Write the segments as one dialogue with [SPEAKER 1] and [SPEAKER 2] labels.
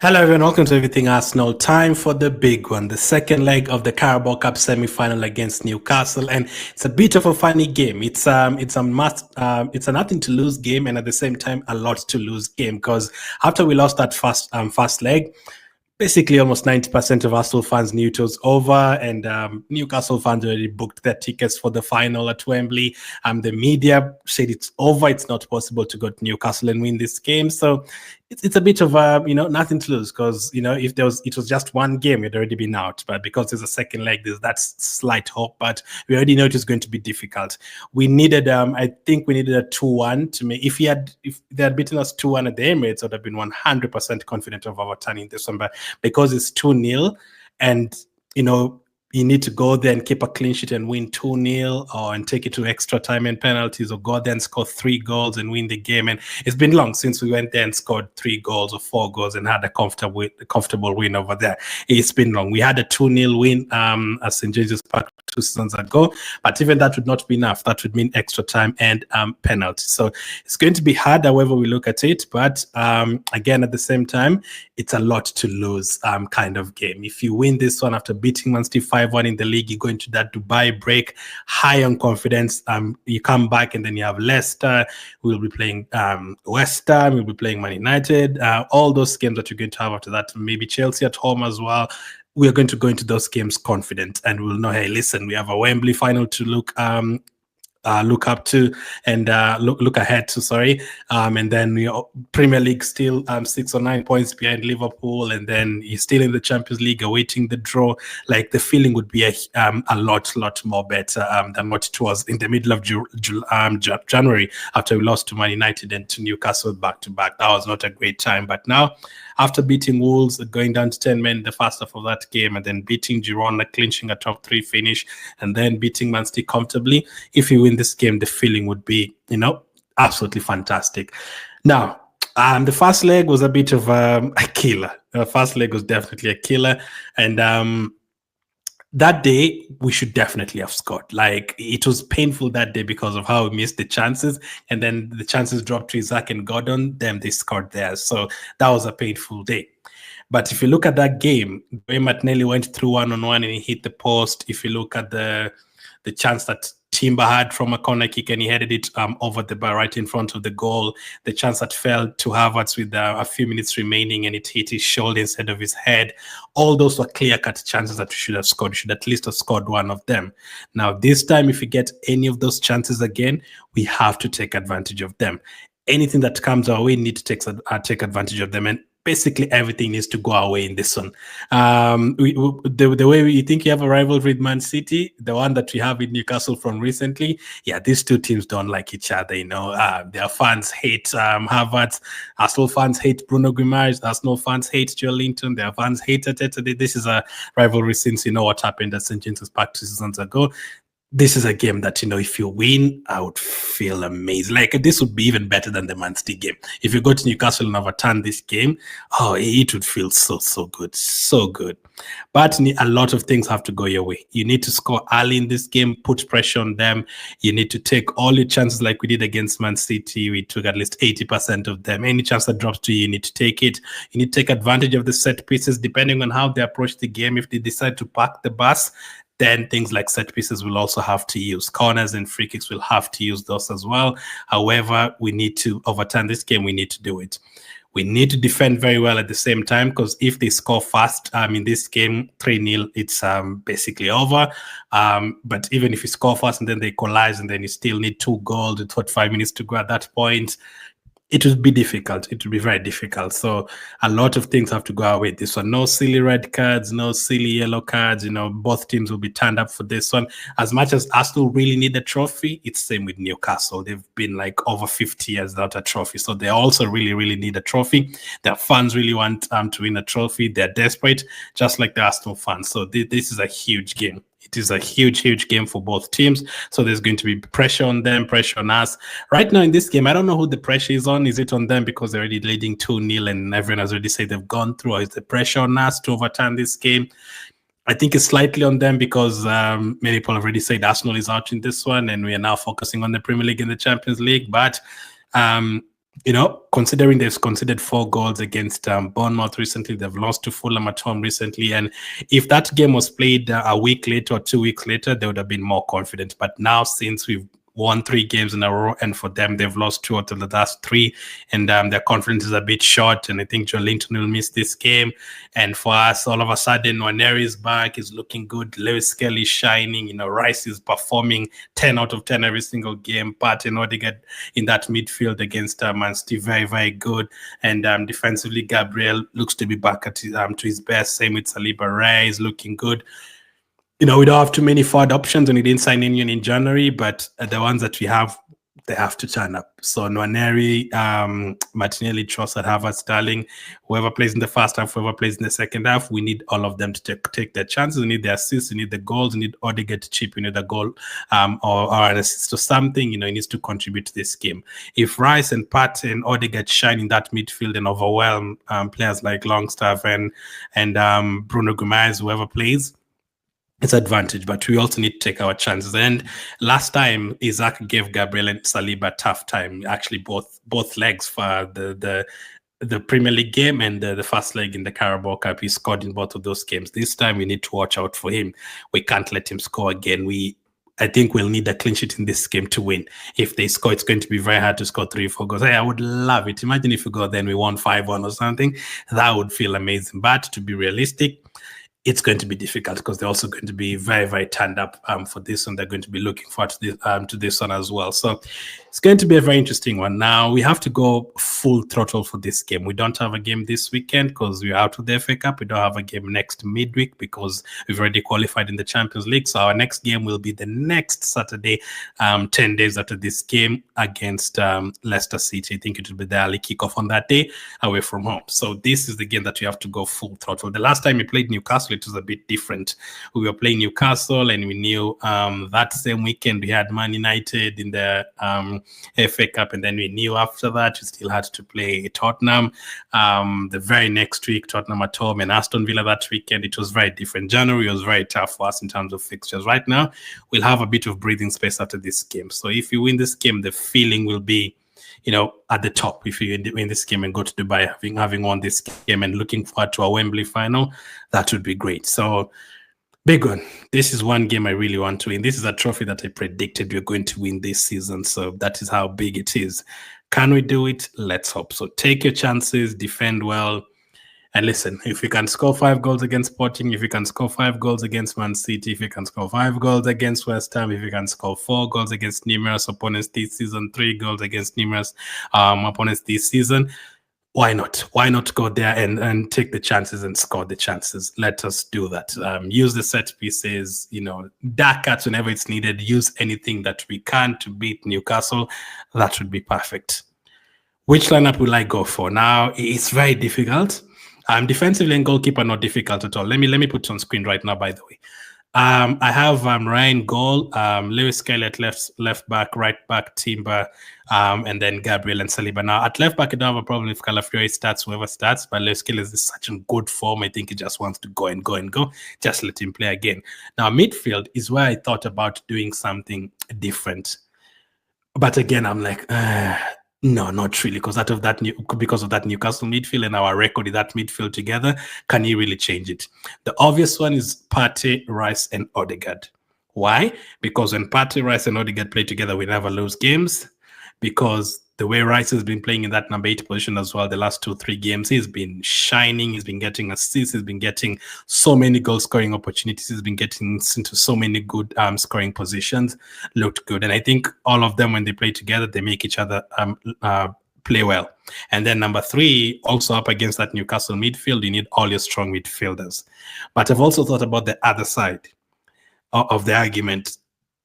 [SPEAKER 1] Hello everyone, welcome to Everything Arsenal. Time for the big one, the second leg of the Carabao Cup semi-final against Newcastle, and it's a bit of a funny game. It's a nothing to lose game, and at the same time a lot to lose game because after we lost that first leg, basically almost 90% of Arsenal fans knew it was over, and Newcastle fans already booked their tickets for the final at Wembley. The media said it's over, it's not possible to go to Newcastle and win this game. So it's a bit of nothing to lose because if it was just one game, we'd already been out. But because there's a second leg, there's that slight hope. But we already know it was going to be difficult. We needed, I think, we needed a 2-1 to make. If they had beaten us 2-1 at the Emirates, I would have been 100% confident of overturning this one. But because it's 2-0, and you need to go there and keep a clean sheet and win 2-0 and take it to extra time and penalties, or go there and score 3 goals and win the game. And it's been long since we went there and scored 3 goals or 4 goals and had a comfortable win over there. It's been long. We had a 2-0 win at St. James's Park 2 seasons ago, but even that would not be enough. That would mean extra time and penalties. So it's going to be hard however we look at it, but again, at the same time, it's a lot to lose kind of game. If you win this one after beating Man City 5-1 in the league, you go into that Dubai break high on confidence. You come back and then you have Leicester. We'll be playing West Ham. We'll be playing Man United. All those games that you're going to have after that, maybe Chelsea at home as well. We are going to go into those games confident, and we'll know, hey, listen, we have a Wembley final to look up to and look ahead to, sorry. And then Premier League still 6 or 9 points behind Liverpool, and then you're still in the Champions League awaiting the draw. Like, the feeling would be a lot more better than what it was in the middle of January after we lost to Man United and to Newcastle back to back. That was not a great time. But now, after beating Wolves, going down to 10 men in the first half of that game, and then beating Girona, clinching a top 3 finish, and then beating Man City comfortably, if you win this game, the feeling would be, absolutely fantastic. Now, the first leg was a bit of a killer. The first leg was definitely a killer, and that day we should definitely have scored. Like, it was painful that day because of how we missed the chances, and then the chances dropped to Isaac and Gordon. Then they scored there, so that was a painful day. But if you look at that game, the way Martinelli went through 1-on-1 and he hit the post. If you look at the chance that Timber had from a corner kick and he headed it over the bar right in front of the goal, the chance that fell to Havertz with a few minutes remaining and it hit his shoulder instead of his head, all those were clear-cut chances that we should have scored. We should at least have scored one of them. Now, this time, if we get any of those chances again, we have to take advantage of them. Anything that comes our way, we need to take advantage of them. And basically everything needs to go away in this one. The way you think you have a rivalry with Man City, the one that we have in Newcastle from recently, yeah, these two teams don't like each other. Their fans hate Havertz. Arsenal fans hate Bruno Guimaraes. Arsenal fans hate Joe Linton. Their fans hate Arteta. This is a rivalry since what happened at St. James's Park 2 seasons ago. This is a game that, if you win, I would feel amazing. Like, this would be even better than the Man City game. If you go to Newcastle and overturn this game, it would feel so good. So good. But a lot of things have to go your way. You need to score early in this game, put pressure on them. You need to take all your chances like we did against Man City. We took at least 80% of them. Any chance that drops to you, you need to take it. You need to take advantage of the set pieces, depending on how they approach the game. If they decide to park the bus, then things like set pieces will also have to use. Corners and free kicks will have to use those as well. However, we need to overturn this game. We need to do it. We need to defend very well at the same time, because if they score fast in this game, 3-0, it's basically over. But even if you score fast and then they equalize and then you still need 2 goals with 45 minutes to go at that point, it would be difficult. It would be very difficult. So a lot of things have to go away. This one, no silly red cards, no silly yellow cards. Both teams will be turned up for this one. As much as Arsenal really need a trophy, it's same with Newcastle. They've been like over 50 years without a trophy. So they also really need a trophy. Their fans really want to win a trophy. They're desperate, just like the Arsenal fans. So this is a huge game. It is a huge game for both teams. So there's going to be pressure on them, pressure on us. Right now in this game, I don't know who the pressure is on. Is it on them because they're already leading 2-0 and everyone has already said they've gone through? Or is the pressure on us to overturn this game? I think it's slightly on them because many people have already said Arsenal is out in this one and we are now focusing on the Premier League and the Champions League. But Considering they've conceded 4 goals against Bournemouth recently, they've lost to Fulham at home recently. And if that game was played a week later or 2 weeks later, they would have been more confident. But now, since we've won 3 games in a row, and for them, they've lost 2 out of the last 3, and their confidence is a bit short. And I think Joe Linton will miss this game. And for us, all of a sudden, Nwaneri is back, is looking good. Lewis Kelly is shining. Rice is performing 10 out of 10 every single game. Partey and Odegaard in that midfield against Man City, very, very good. And defensively, Gabriel looks to be back to his best. Same with Saliba. Ray is looking good. We don't have too many forward options, and we didn't sign anyone in January, but the ones that we have, they have to turn up. So Nwaneri, Martinelli, Trossard, Havertz, Sterling, whoever plays in the first half, whoever plays in the second half, we need all of them to take their chances. We need the assists, we need the goals, we need Odegaard to chip in the goal or an assist or something. He needs to contribute to this game. If Rice and Partey and Odegaard shine in that midfield and overwhelm players like Longstaff and Bruno Guimaraes, whoever plays, it's advantage, but we also need to take our chances. And last time, Isaac gave Gabriel and Saliba a tough time. Actually, both legs for the Premier League game and the first leg in the Carabao Cup. He scored in both of those games. This time, we need to watch out for him. We can't let him score again. I think we'll need a clean sheet in this game to win. If they score, it's going to be very hard to score 3-4 goals. Hey, I would love it. Imagine if we go then we won 5-1 or something. That would feel amazing. But to be realistic, it's going to be difficult because they're also going to be very, very turned up for this one. They're going to be looking forward to this one as well. So it's going to be a very interesting one. Now, we have to go full throttle for this game. We don't have a game this weekend because we're out of the FA Cup. We don't have a game next midweek because we've already qualified in the Champions League. So our next game will be the next Saturday, 10 days after this game against Leicester City. I think it will be the early kickoff on that day away from home. So this is the game that we have to go full throttle. The last time we played Newcastle, it was a bit different. We were playing Newcastle and we knew that same weekend we had Man United in the FA Cup, and then we knew after that we still had to play Tottenham. The very next week, Tottenham at home and Aston Villa that weekend. It was very different. January was very tough for us in terms of fixtures. Right now, we'll have a bit of breathing space after this game. So if you win this game, the feeling will be at the top. If you win this game and go to Dubai having won this game and looking forward to a Wembley final, that would be great. So big one. This is one game I really want to win. This is a trophy that I predicted we're going to win this season. So that is how big it is. Can we do it? Let's hope so. Take your chances, defend well. And listen, if you can score 5 goals against Sporting, if you can score 5 goals against Man City, if you can score 5 goals against West Ham, if you can score 4 goals against numerous opponents this season, 3 goals against numerous opponents this season, why not? Why not go there and take the chances and score the chances? Let us do that. Use the set pieces, dark cuts whenever it's needed. Use anything that we can to beat Newcastle. That would be perfect. Which lineup will I go for? Now, it's very difficult. Defensively and goalkeeper, not difficult at all. Let me put it on screen right now, by the way. I have Ryan goal, Lewis Kelly at left back, right back, Timber, and then Gabriel and Saliba. Now, at left back, I don't have a problem if Calafiori starts, whoever starts, but Lewis Kelly is such in good form. I think he just wants to go and go and go. Just let him play again. Now, midfield is where I thought about doing something different. But again, I'm like, no, not really, because of that Newcastle midfield and our record in that midfield together, can you really change it? The obvious one is Partey, Rice, and Odegaard. Why? Because when Partey, Rice, and Odegaard play together, we never lose games. Because the way Rice has been playing in that number 8 position as well, the last 2-3 games, he's been shining. He's been getting assists. He's been getting so many goal scoring opportunities. He's been getting into so many good scoring positions. Looked good. And I think all of them, when they play together, they make each other play well. And then number 3, also up against that Newcastle midfield, you need all your strong midfielders. But I've also thought about the other side of the argument.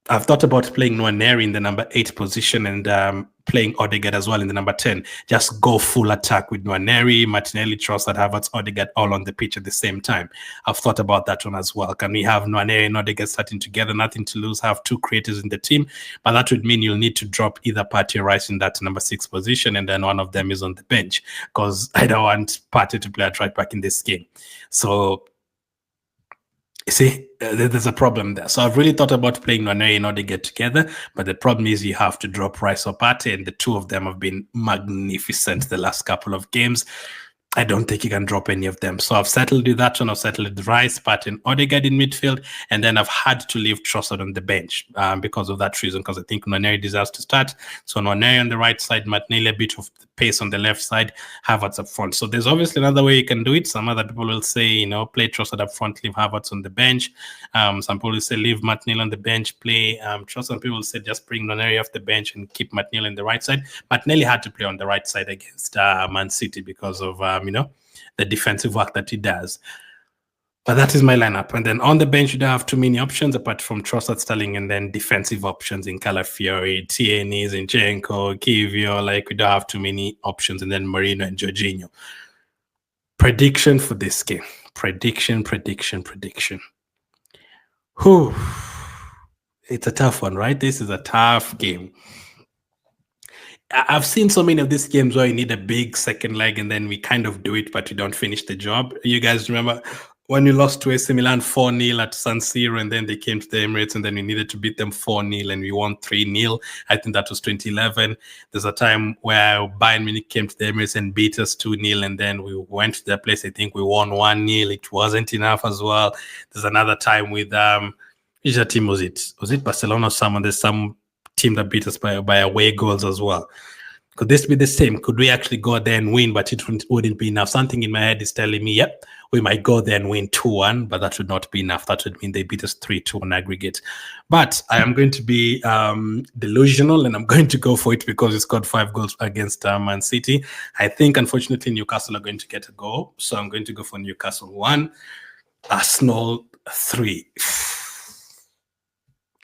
[SPEAKER 1] I've thought about playing Nwaneri in the number 8 position and playing Odegaard as well in the number 10. Just go full attack with Nwaneri, Martinelli, Trossard, Havertz, Odegaard all on the pitch at the same time. I've thought about that one as well. Can we have Nwaneri and Odegaard starting together, nothing to lose, have 2 creators in the team? But that would mean you'll need to drop either Partey or Rice in that number 6 position, and then one of them is on the bench, because I don't want Partey to play at right back in this game. So You see, there's a problem there. So I've really thought about playing Nwaneri and Odegaard together, but the problem is you have to drop Rice or Partey, and the two of them have been magnificent the last couple of games. I don't think you can drop any of them. So I've settled with that one. I've settled with Rice, Partey, and Odegaard in midfield, and then I've had to leave Trossard on the bench because of that reason, because I think Nwaneri deserves to start. So Nwaneri on the right side, Martinelli a bit of pace on the left side, Havertz up front. So there's obviously another way you can do it. Some other people will say, play Trossard up front, leave Havertz on the bench. Some people will say leave Martinelli on the bench, play Trossard. Some people will say just bring Nwaneri off the bench and keep Martinelli on the right side. Martinelli had to play on the right side against Man City because of the defensive work that he does. But that is my lineup. And then on the bench, you don't have too many options apart from Trossard, Sterling, and then defensive options in Calafiori, Tierney, Zinchenko, Kivio. Like, we don't have too many options. And then Marino and Jorginho. Prediction for this game. Prediction. Whew. It's a tough one, right? This is a tough game. I've seen so many of these games where you need a big second leg and then we kind of do it, but we don't finish the job. You guys remember when we lost to AC Milan 4-0 at San Siro, and then they came to the Emirates, and then we needed to beat them 4-0 and we won 3-0. I think that was 2011. There's a time where Bayern Munich came to the Emirates and beat us 2-0, and then we went to their place. I think we won 1-0. It wasn't enough as well. There's another time with which team was it? Was it Barcelona or someone? There's some team that beat us by away goals as well. Could this be the same? Could we actually go there and win, but it wouldn't be enough? Something in my head is telling me, yep, we might go there and win 2-1, but that would not be enough. That would mean they beat us 3-2 on aggregate. But I am going to be delusional, and I'm going to go for it because we scored 5 goals against Man City. I think, unfortunately, Newcastle are going to get a goal. So I'm going to go for Newcastle 1, Arsenal 3.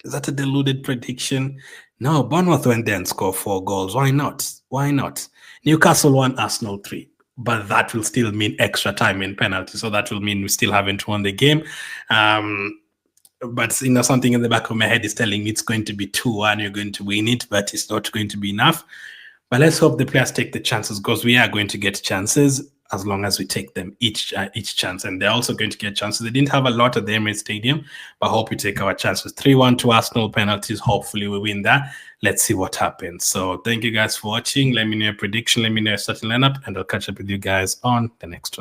[SPEAKER 1] Is that a deluded prediction? No, Bournemouth went there and scored 4 goals. Why not? Newcastle 1, Arsenal 3. But that will still mean extra time in penalty. So that will mean we still haven't won the game. But something in the back of my head is telling me it's going to be 2-1. You're going to win it, but it's not going to be enough. But let's hope the players take the chances, because we are going to get chances as long as we take them each chance. And they're also going to get chances. They didn't have a lot at the Emirates Stadium, but I hope we take our chances. 3-1 to Arsenal, penalties. Hopefully we win that. Let's see what happens. So thank you guys for watching. Let me know your prediction. Let me know your starting lineup, and I'll catch up with you guys on the next one.